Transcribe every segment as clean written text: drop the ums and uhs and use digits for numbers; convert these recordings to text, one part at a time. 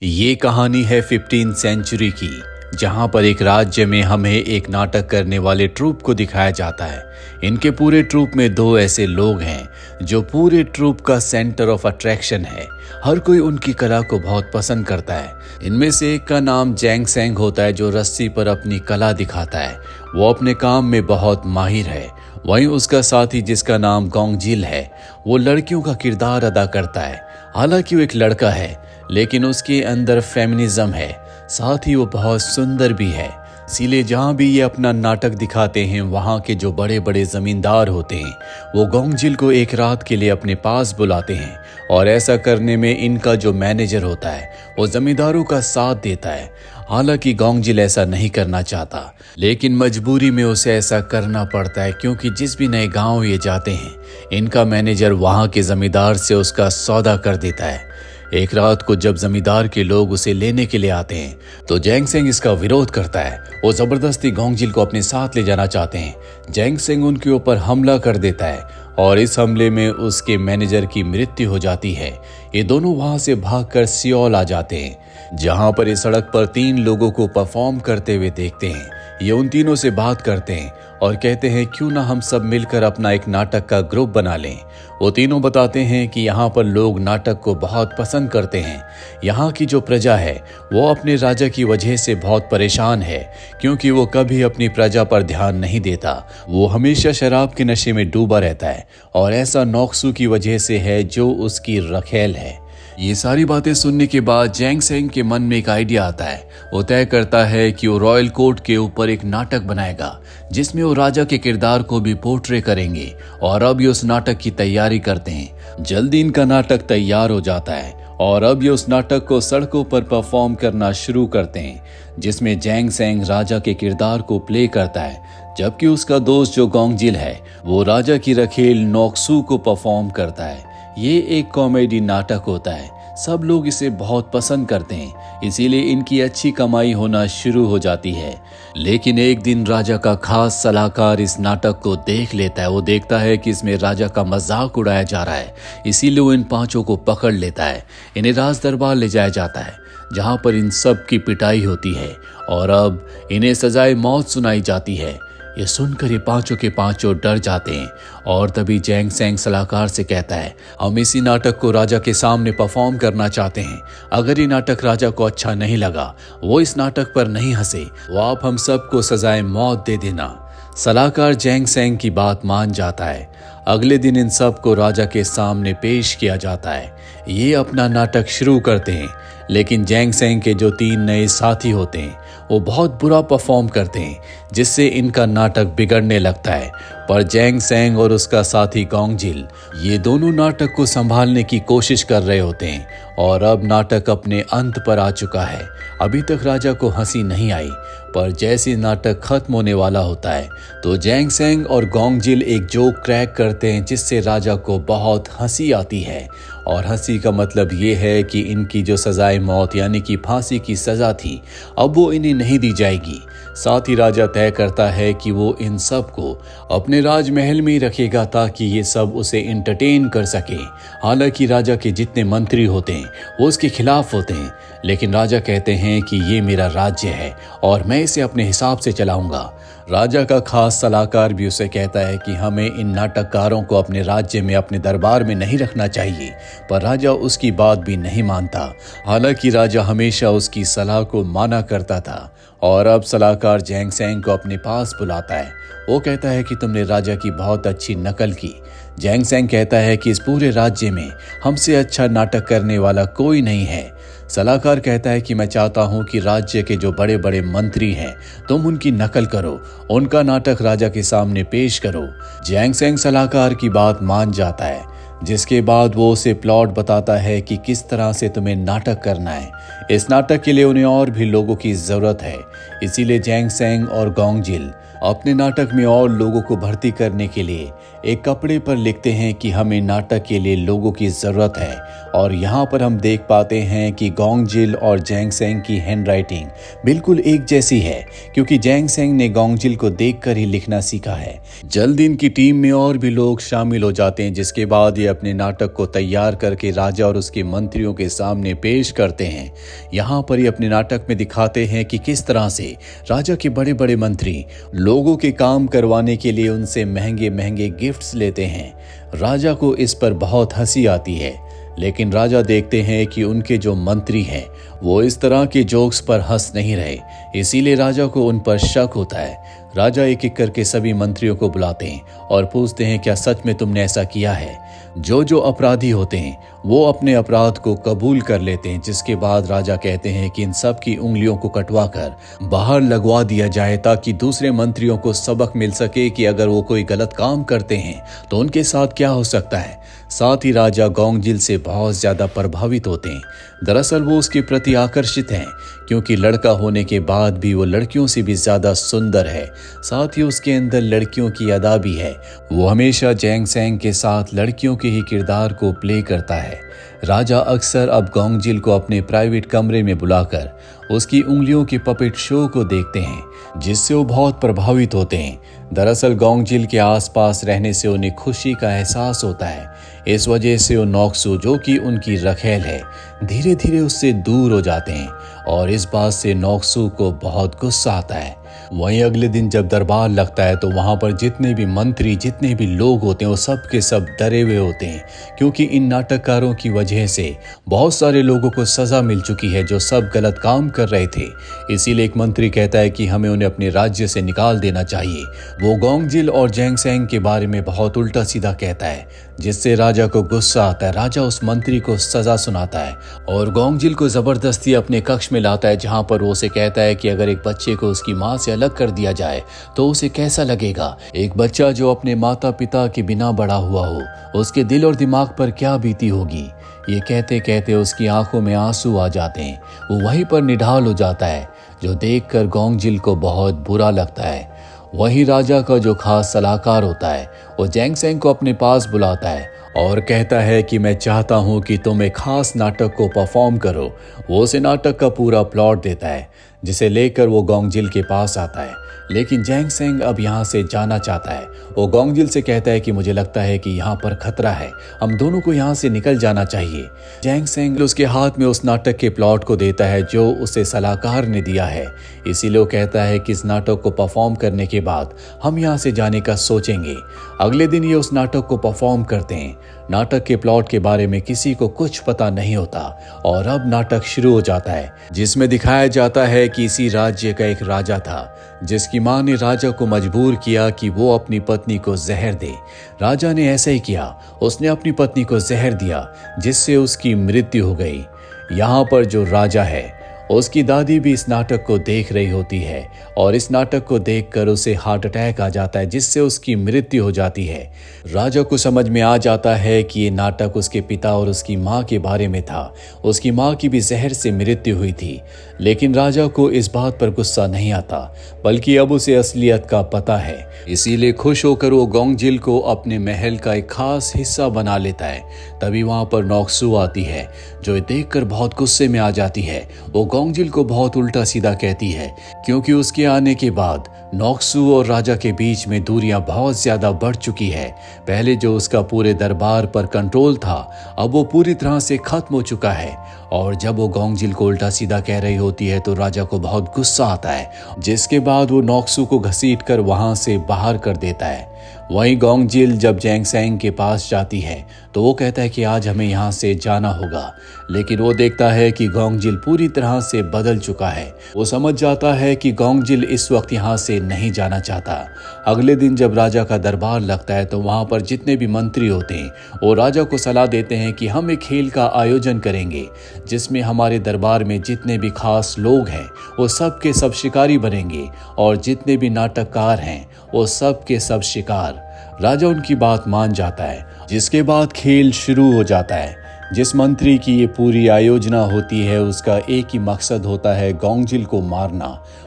ये कहानी है 15th सेंचुरी की, जहां पर एक राज्य में हमें एक नाटक करने वाले ट्रूप को दिखाया जाता है। इनके पूरे ट्रूप में दो ऐसे लोग हैं जो पूरे ट्रूप का सेंटर ऑफ अट्रैक्शन है। हर कोई उनकी कला को बहुत पसंद करता है। इनमें से एक का नाम जैंग सेंग होता है, जो रस्सी पर अपनी कला दिखाता है। वो अपने काम में बहुत माहिर है। वहीं उसका साथी, जिसका नाम गोंगजिल है, वो लड़कियों का किरदार अदा करता है। हालांकि वो एक लड़का है, लेकिन उसके अंदर फेमिनिज्म है। साथ ही वो बहुत सुंदर भी है। इसीलिए जहाँ भी ये अपना नाटक दिखाते हैं, वहाँ के जो बड़े बड़े जमींदार होते हैं, वो गोंगजिल को एक रात के लिए अपने पास बुलाते हैं। और ऐसा करने में इनका जो मैनेजर होता है, वो जमींदारों का साथ देता है। हालांकि गोंगजिल ऐसा नहीं करना चाहता, लेकिन मजबूरी में उसे ऐसा करना पड़ता है, क्योंकि जिस भी नए गांव ये जाते हैं, इनका मैनेजर वहाँ के जमींदार से उसका सौदा कर देता है। एक रात को जब जमींदार के लोग उसे लेने के लिए आते हैं, तो जैंग सेंग इसका विरोध करता है। वो जबरदस्ती गोंगजिल को अपने साथ ले जाना चाहते हैं। जैंग सेंग उनके ऊपर हमला कर देता है और इस हमले में उसके मैनेजर की मृत्यु हो जाती है। ये दोनों वहां से भागकर सियोल आ जाते हैं, जहां पर इस सड़क पर 3 लोगों को परफॉर्म करते हुए देखते हैं। ये उन तीनों से बात करते हैं और कहते हैं क्यों ना हम सब मिलकर अपना एक नाटक का ग्रुप बना लें। वो तीनों बताते हैं कि यहाँ पर लोग नाटक को बहुत पसंद करते हैं। यहाँ की जो प्रजा है, वो अपने राजा की वजह से बहुत परेशान है, क्योंकि वो कभी अपनी प्रजा पर ध्यान नहीं देता। वो हमेशा शराब के नशे में डूबा रहता है, और ऐसा नोक्सू की वजह से है, जो उसकी रखेल है। ये सारी बातें सुनने के बाद जैंग सेंग के मन में एक आइडिया आता है। वो तय करता है कि वो रॉयल कोर्ट के ऊपर एक नाटक बनाएगा, जिसमें वो राजा के किरदार को भी पोर्ट्रे करेंगे। और अब ये उस नाटक की तैयारी करते हैं। जल्दी इनका नाटक तैयार हो जाता है और अब ये उस नाटक को सड़कों पर परफॉर्म करना शुरू करते हैं, जिसमें जैंग सेंग राजा के किरदार को प्ले करता है, जबकि उसका दोस्त जो गोंगजिल है, वो राजा की रखेल नोक्सू को परफॉर्म करता है। ये एक कॉमेडी नाटक होता है। सब लोग इसे बहुत पसंद करते हैं, इसीलिए इनकी अच्छी कमाई होना शुरू हो जाती है। लेकिन एक दिन राजा का खास सलाहकार इस नाटक को देख लेता है। वो देखता है कि इसमें राजा का मजाक उड़ाया जा रहा है, इसीलिए वो इन 5 को पकड़ लेता है। इन्हें राज दरबार ले जाया जाता है, जहाँ पर इन सब की पिटाई होती है और अब इन्हें सजाए मौत सुनाई जाती है। ये सुनकर ये 5 के 5 डर जाते हैं। और तभी जैंग सेंग सलाहकार से कहता है, हम इसी नाटक को राजा के सामने परफॉर्म करना चाहते हैं। अगर ये नाटक राजा को अच्छा नहीं लगा, वो इस नाटक पर नहीं हंसे, वो आप हम सबको सजाए मौत दे देना। सलाहकार जैंग सेंग की बात मान जाता है। अगले दिन इन सब को राजा के सामने पेश किया जाता है। ये अपना नाटक शुरू करते हैं, लेकिन जैंग सेंग के जो 3 नए साथी होते हैं, वो बहुत बुरा परफॉर्म करते हैं, जिससे इनका नाटक बिगड़ने लगता है। पर जैंग सेंग और उसका साथी गोंगजिल, ये दोनों नाटक को संभालने की कोशिश कर रहे होते हैं। और अब नाटक अपने अंत पर आ चुका है। अभी तक राजा को हंसी नहीं आई, पर जैसे नाटक खत्म होने वाला होता है, तो जैंग सेंग और गोंगजिल एक जोक क्रैक करते हैं, जिससे राजा को बहुत हंसी आती है। और हंसी का मतलब ये है कि इनकी जो सजाए मौत यानी कि फांसी की सजा थी, अब वो इन्हें नहीं दी जाएगी। साथ ही राजा तय करता है कि वो इन सब को अपने राजमहल में ही रखेगा, ताकि ये सब उसे एंटरटेन कर सके। हालांकि राजा के जितने मंत्री होते हैं, वो उसके खिलाफ होते हैं, लेकिन राजा कहते हैं कि ये मेरा राज्य है और मैं इसे अपने हिसाब से चलाऊंगा। राजा का खास सलाहकार भी उसे कहता है कि हमें इन नाटककारों को अपने राज्य में, अपने दरबार में नहीं रखना चाहिए, पर राजा उसकी बात भी नहीं मानता। हालांकि राजा हमेशा उसकी सलाह को माना करता था। और अब सलाहकार जैंग सेंग को अपने पास बुलाता है। वो कहता है कि तुमने राजा की बहुत अच्छी नकल की। जैंग सेंग कहता है कि इस पूरे राज्य में हमसे अच्छा नाटक करने वाला कोई नहीं है। सलाहकार कहता है कि मैं चाहता हूं कि राज्य के जो बड़े बड़े मंत्री हैं, तुम उनकी नकल करो, उनका नाटक राजा के सामने पेश करो। जैंग सेंग सलाहकार की बात मान जाता है, जिसके बाद वो उसे प्लॉट बताता है कि किस तरह से तुम्हें नाटक करना है। इस नाटक के लिए उन्हें और भी लोगों की जरूरत है, इसीलिए जैंग सेंग और गोंगजिल अपने नाटक में और लोगों को भर्ती करने के लिए एक कपड़े पर लिखते हैं कि हमें नाटक के लिए लोगों की जरूरत है। और यहाँ पर हम देख पाते हैं कि गोंगजिल और जैंगसेंग की हैंडराइटिंग बिल्कुल एक जैसी है, क्योंकि जैंगसेंग ने गोंगजिल को देखकर ही लिखना सीखा है। जल्द इनकी टीम में और भी लोग शामिल हो जाते हैं, जिसके बाद ये अपने नाटक को तैयार करके राजा और उसके मंत्रियों के सामने पेश करते हैं। यहाँ पर ये अपने नाटक में दिखाते हैं कि किस तरह से राजा के बड़े बड़े मंत्री लोगों के काम करवाने के लिए उनसे महंगे महंगे गिफ्ट्स लेते हैं। राजा को इस पर बहुत हंसी आती है, लेकिन राजा देखते हैं कि उनके जो मंत्री हैं वो इस तरह के जोक्स पर हंस नहीं रहे, इसीलिए राजा को उन पर शक होता है। राजा एक एक करके सभी मंत्रियों को बुलाते हैं और पूछते हैं क्या सच में तुमने ऐसा किया है। जो जो अपराधी होते हैं वो अपने अपराध को कबूल कर लेते हैं, जिसके बाद राजा कहते हैं कि इन सब की उंगलियों को कटवाकर बाहर लगवा दिया जाए, ताकि दूसरे मंत्रियों को सबक मिल सके कि अगर वो कोई गलत काम करते हैं तो उनके साथ क्या हो सकता है। साथ ही राजा गोंगजिल से बहुत ज्यादा प्रभावित होते हैं। दरअसल वो उसके प्रति आकर्षित हैं, क्योंकि लड़का होने के बाद भी वो लड़कियों से भी ज्यादा सुंदर है। साथ ही उसके अंदर लड़कियों की अदा भी है। वो हमेशा जैंगसेंग के साथ लड़कियों के ही किरदार को प्ले करता है। राजा अक्सर अब गोंगजिल को अपने प्राइवेट कमरे में बुलाकर उसकी उंगलियों के पपेट शो को देखते हैं, जिससे वो बहुत प्रभावित होते हैं। दरअसल गोंगजिल के आसपास रहने से उन्हें खुशी का एहसास होता है। इस वजह से वो नोक्सू, जो कि उनकी रखेल है, धीरे धीरे उससे दूर हो जाते हैं और इस बात से नोक्सू को बहुत गुस्सा आता है। वहीं अगले दिन जब दरबार लगता है तो वहां पर जितने भी मंत्री, जितने भी लोग होते हैं वो सब के सब डरे हुए होते हैं, क्योंकि इन नाटककारों की वजह से बहुत सारे लोगों को सजा मिल चुकी है जो सब गलत काम कर रहे थे। इसीलिए एक मंत्री कहता है कि हमें उन्हें अपने राज्य से निकाल देना चाहिए। वो गोंगजिल और जैंगसेंग के बारे में बहुत उल्टा सीधा कहता है, जिससे राजा को गुस्सा आता है। राजा उस मंत्री को सजा सुनाता है और गोंगजिल को जबरदस्ती अपने कक्ष में लाता है, जहां पर वो उसे कहता है कि अगर एक बच्चे को उसकी माँ से अलग कर दिया जाए तो उसे कैसा लगेगा। एक बच्चा जो अपने माता पिता के बिना बड़ा हुआ हो, उसके दिल और दिमाग पर क्या बीती होगी। ये कहते कहते उसकी आंखों में आंसू आ जाते हैं। वो वहीं पर निढाल हो जाता है, जो देखकर गोंगजिल को बहुत बुरा लगता है। वहीं राजा का जो खास सलाहकार होता है वो जैंगसेंग को अपने पास बुलाता है और कहता है कि मैं चाहता हूं कि तुम एक खास नाटक को परफॉर्म करो। वो उसे नाटक का पूरा प्लॉट देता है, जिसे लेकर वो गोंगजिल के पास आता है। लेकिन जैंगसेंग अब यहाँ से जाना चाहता है। वो गोंगजिल से कहता है कि मुझे लगता है कि यहाँ पर खतरा है, हम दोनों को यहाँ से निकल जाना चाहिए। जैंगसेंग उसके हाथ में उस नाटक के प्लॉट को देता है जो उसे सलाहकार ने दिया है। इसीलिए वो कहता है कि इस नाटक को परफॉर्म करने के बाद हम यहाँ से जाने का सोचेंगे। अगले दिन ये उस नाटक को परफॉर्म करते हैं। नाटक के प्लॉट के बारे में किसी को कुछ पता नहीं होता और अब नाटक शुरू हो जाता है, जिसमें दिखाया जाता है कि इसी राज्य का एक राजा था, जिसकी मां ने राजा को मजबूर किया कि वो अपनी पत्नी को जहर दे। राजा ने ऐसा ही किया, उसने अपनी पत्नी को जहर दिया, जिससे उसकी मृत्यु हो गई। यहाँ पर जो राजा है उसकी दादी भी इस नाटक को देख रही होती है और इस नाटक को देखकर उसे हार्ट अटैक आ जाता है, जिससे उसकी मृत्यु हो जाती है। राजा को समझ में आ जाता है कि ये नाटक उसके पिता और उसकी माँ के बारे में था। उसकी माँ की भी जहर से मृत्यु हुई थी, लेकिन राजा को इस बात पर गुस्सा नहीं आता, बल्कि अब उसे असलियत का पता है। इसीलिए खुश होकर वो गोंगजिल को अपने महल का एक खास हिस्सा बना लेता है। तभी वहां पर नोक्सू आती है, जो देखकर बहुत गुस्से में आ जाती है। वो गोंगजिल को बहुत उल्टा सीधा कहती है, क्योंकि उसके आने के बाद नोक्सू और राजा के बीच में दूरियां बहुत ज्यादा बढ़ चुकी है। पहले जो उसका पूरे दरबार पर कंट्रोल था, अब वो पूरी तरह से खत्म हो चुका है। और जब वो गोंगजिल को उल्टा सीधा कह रही होती है तो राजा को बहुत गुस्सा आता है, जिसके बाद वो नोक्सू को घसीट कर वहां से बाहर कर देता है। वहीं गोंगजिल जब जैंगसेंग के पास जाती है तो वो कहता है कि आज हमें यहाँ से जाना होगा, लेकिन वो देखता है कि गोंगजिल पूरी तरह से बदल चुका है। वो समझ जाता है कि गोंगजिल इस वक्त यहाँ से नहीं जाना चाहता। अगले दिन जब राजा का दरबार लगता है तो वहाँ पर जितने भी मंत्री होते हैं वो राजा को सलाह देते हैं कि हम एक खेल का आयोजन करेंगे, जिसमें हमारे दरबार में जितने भी खास लोग हैं वो सब के सब शिकारी बनेंगे और जितने भी नाटककार हैं वो सब के सब शिकार। राजा उनकी बात मान जाता है, जिसके बाद खेल शुरू हो जाता है। जिस मंत्री की ये पूरी आयोजना होती है उसका एक ही मकसद होता है गोंगजिल को मारना।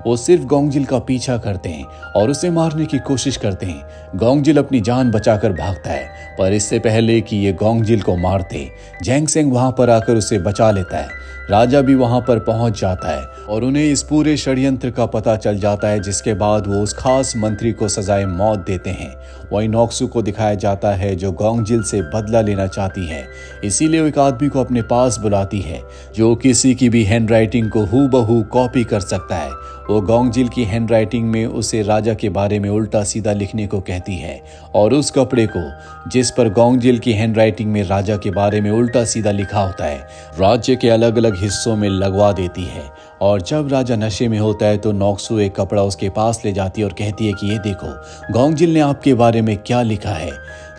वो सिर्फ गोंगजिल का पीछा करते हैं और उसे मारने की कोशिश करते हैं। गोंगजिल अपनी जान बचाकर भागता है, पर इससे पहले कि ये गोंगजिल को मारते, जैंग सेंग वहां पर आकर उसे बचा लेता है। राजा भी वहां पर पहुंच जाता है और उन्हें इस पूरे षड्यंत्र का पता चल जाता है, जिसके बाद वो उस खास मंत्री को सजाए मौत देते हैं। वहीं नोक्सू को दिखाया जाता है जो गोंगजिल से बदला लेना चाहती है, इसीलिए वो एक आदमी को अपने पास बुलाती है जो किसी की भी हैंडराइटिंग को हूबहू कॉपी कर सकता है। वो गोंगजिल की हैंडराइटिंग में उसे राजा के बारे में उल्टा सीधा लिखने को कहती है और उस कपड़े को जिस पर गोंगजिल की हैंडराइटिंग में राजा के बारे में उल्टा सीधा लिखा होता है, राज्य के अलग अलग हिस्सों में लगवा देती है। और जब राजा नशे में होता है तो नोक्सू एक कपड़ा उसके पास ले जाती है और कहती है कि ये देखो, गोंगजिल ने आपके बारे में क्या लिखा है।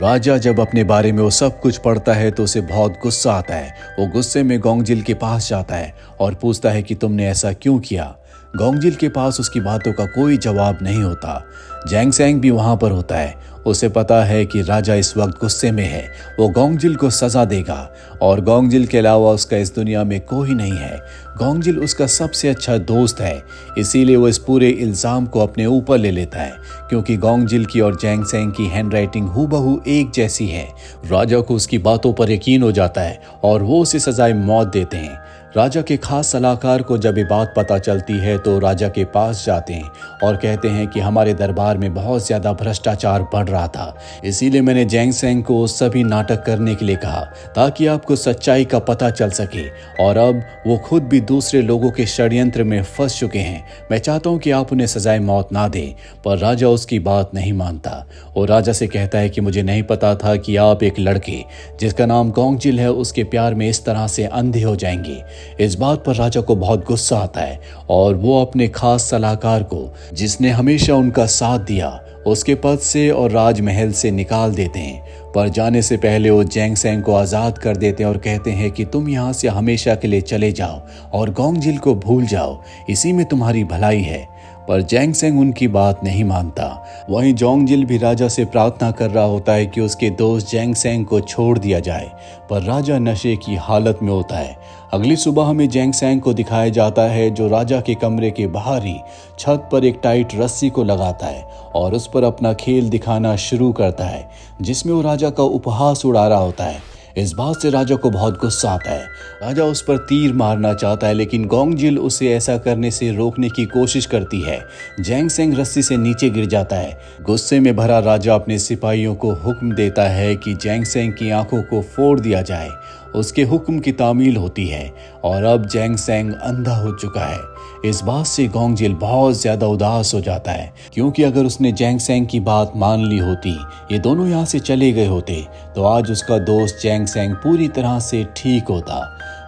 राजा जब अपने बारे में वो सब कुछ पढ़ता है तो उसे बहुत गुस्सा आता है। वो गुस्से में गोंगजिल के पास जाता है और पूछता है कि तुमने ऐसा क्यों किया। गोंगजिल के पास उसकी बातों का कोई जवाब नहीं होता। जैंग सेंग भी वहां पर होता है। उसे पता है कि राजा इस वक्त गुस्से में है, वो गोंगजिल को सजा देगा और गोंगजिल के अलावा उसका इस दुनिया में कोई नहीं है। गोंगजिल उसका सबसे अच्छा दोस्त है, इसीलिए वो इस पूरे इल्जाम को अपने ऊपर ले लेता है, क्योंकि गोंगजिल की और जैंग सेंग की हैंडराइटिंग हूबहू एक जैसी है। राजा को उसकी बातों पर यकीन हो जाता है और वो उसे सजाए मौत देते हैं। राजा के खास सलाहकार को जब ये बात पता चलती है तो राजा के पास जाते हैं और कहते हैं कि हमारे दरबार में बहुत ज़्यादा भ्रष्टाचार बढ़ रहा था, इसीलिए मैंने जैंग सेंग को सभी नाटक करने के लिए कहा ताकि आपको सच्चाई का पता चल सके। और अब वो खुद भी दूसरे लोगों के षड्यंत्र में फंस चुके हैं। मैं चाहता हूँ कि आप उन्हें सजाए मौत ना दें, पर राजा उसकी बात नहीं मानता। वो राजा से कहता है कि मुझे नहीं पता था कि आप एक लड़के जिसका नाम गोंगजिल है उसके प्यार में इस तरह से अंधे हो जाएंगे। इस बात पर राजा को बहुत गुस्सा आता है और वो अपने खास सलाहकार को, जिसने हमेशा उनका साथ दिया, उसके पद से और राजमहल से निकाल देते हैं। पर जाने से पहले वो जैंग सेंग को आज़ाद कर देते हैं और कहते हैं कि तुम यहाँ से हमेशा के लिए चले जाओ और गोंगजिल को भूल जाओ, इसी में तुम्हारी भलाई है। पर जैंग सेंग उनकी बात नहीं मानता। वहीं गोंगजिल भी राजा से प्रार्थना कर रहा होता है कि उसके दोस्त जैंग सेंग को छोड़ दिया जाए, पर राजा नशे की हालत में होता है। अगली सुबह हमें जैंग सेंग को दिखाया जाता है जो राजा के कमरे के बाहर ही छत पर एक टाइट रस्सी को लगाता है और उस पर अपना खेल दिखाना शुरू करता है, जिसमें वो राजा का उपहास उड़ा रहा होता है। इस बात से राजा को बहुत गुस्सा आता है। राजा उस पर तीर मारना चाहता है, लेकिन गोंगजिल उसे ऐसा करने से रोकने की कोशिश करती है। जैंग सेंग रस्सी से नीचे गिर जाता है। गुस्से में भरा राजा अपने सिपाहियों को हुक्म देता है कि जैंग सेंग की आंखों को फोड़ दिया जाए। उसके हुक्म की तामील होती है और अब जैंग सेंग अंधा हो चुका है। इस बात से गोंगजिल बहुत ज्यादा उदास हो जाता है, क्योंकि अगर उसने जैंग सेंग की बात मान ली होती, ये दोनों यहाँ से चले गए होते, तो आज उसका दोस्त जैंग सेंग पूरी तरह से ठीक होता।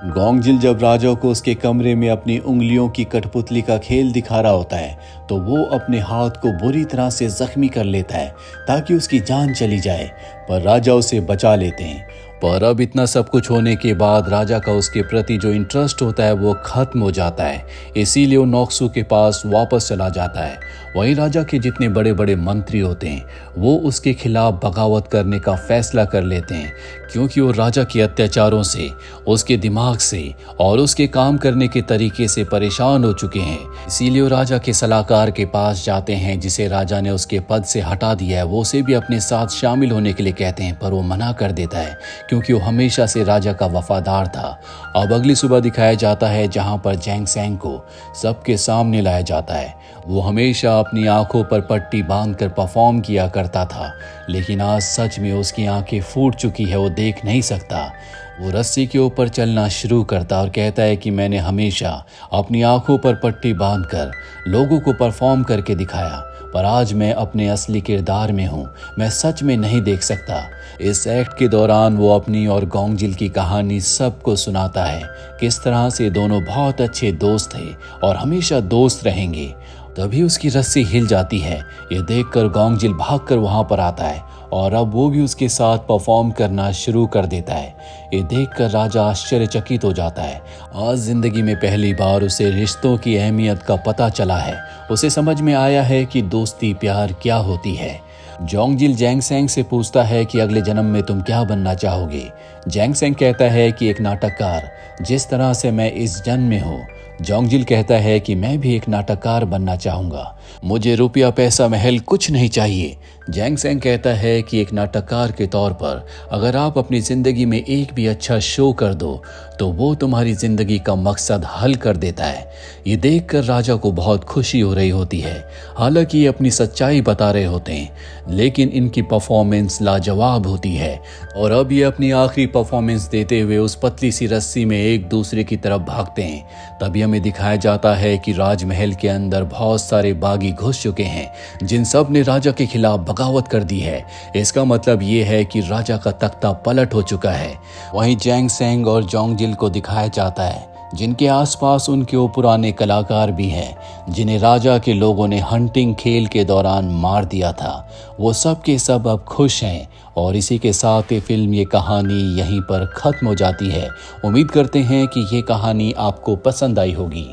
गोंगजिल जब राजा को उसके कमरे में अपनी उंगलियों की कठपुतली का खेल दिखा रहा होता है तो वो अपने हाथ को बुरी तरह से जख्मी कर लेता है ताकि उसकी जान चली जाए, पर राजा उसे बचा लेते हैं। पर अब इतना सब कुछ होने के बाद राजा का उसके प्रति जो इंटरेस्ट होता है वो खत्म हो जाता है, इसीलिए वो नोक्सू के पास वापस चला जाता है। वहीं राजा के जितने बड़े बड़े मंत्री होते हैं वो उसके खिलाफ बगावत करने का फैसला कर लेते हैं, क्योंकि वो राजा के अत्याचारों से, उसके दिमाग से और उसके काम करने के तरीके से परेशान हो चुके हैं। इसीलिए वो राजा के सलाहकार के पास जाते हैं जिसे राजा ने उसके पद से हटा दिया है। वो उसे भी अपने साथ शामिल होने के लिए कहते हैं, पर वो मना कर देता है क्योंकि वो हमेशा से राजा का वफादार था। अब अगली सुबह दिखाया जाता है जहां पर जैंग सेंग को सबके सामने लाया जाता है। वो हमेशा अपनी आंखों पर पट्टी बांधकर परफॉर्म किया करता था, लेकिन आज सच में उसकी आंखें फूट चुकी है, वो देख नहीं सकता। वो रस्सी के ऊपर चलना शुरू करता और कहता है कि मैंने हमेशा अपनी आंखों पर पट्टी बांधकर लोगों को परफॉर्म करके दिखाया, पर आज मैं अपने असली किरदार में हूँ, मैं सच में नहीं देख सकता। इस एक्ट के दौरान वो अपनी और गोंगजिल की कहानी सबको सुनाता है, किस तरह से दोनों बहुत अच्छे दोस्त थे और हमेशा दोस्त रहेंगे। तभी उसकी रस्सी हिल जाती है। ये देखकर गोंगजिल भागकर वहां पर आता है और अब वो भी उसके साथ परफॉर्म करना शुरू कर देता है। ये देखकर राजा आश्चर्यचकित हो जाता है। आज जिंदगी में पहली बार उसे रिश्तों की अहमियत का पता चला है। उसे समझ में आया है कि दोस्ती प्यार क्या होती है। जोंगजिल जैंगसेंग से पूछता है कि अगले जन्म में तुम क्या बनना चाहोगे। जैंगसेंग कहता है कि एक नाटककार, जिस तरह से मैं इस जन्म में हूँ। जोंगजिल कहता है कि मैं भी एक नाटककार बनना चाहूँगा, मुझे रुपया पैसा महल कुछ नहीं चाहिए। जैंगसेंग कहता है कि एक नाटककार के तौर पर अगर आप अपनी ज़िंदगी में एक भी अच्छा शो कर दो तो वो तुम्हारी ज़िंदगी का मकसद हल कर देता है। ये देखकर राजा को बहुत खुशी हो रही होती है। हालांकि ये अपनी सच्चाई बता रहे होते हैं, लेकिन इनकी परफॉर्मेंस लाजवाब होती है और अब ये अपनी आखिरी परफॉर्मेंस देते हुए उस पतली सी रस्सी में एक दूसरे की तरफ भागते हैं। तभी हमें दिखाया जाता है कि राजमहल के अंदर बहुत सारे बागी घुस चुके हैं, जिन सब ने राजा के खिलाफ बगावत कर दी है। इसका मतलब ये है कि राजा का तख्ता पलट हो चुका है। वहीं जैंगसेंग और जोंगजिल को दिखाया जाता है, जिनके आसपास उनके वो पुराने कलाकार भी हैं जिन्हें राजा के लोगों ने हंटिंग खेल के दौरान मार दिया था। वो सब के सब अब खुश हैं और इसी के साथ ये फिल्म, ये कहानी यहीं पर ख़त्म हो जाती है। उम्मीद करते हैं कि ये कहानी आपको पसंद आई होगी।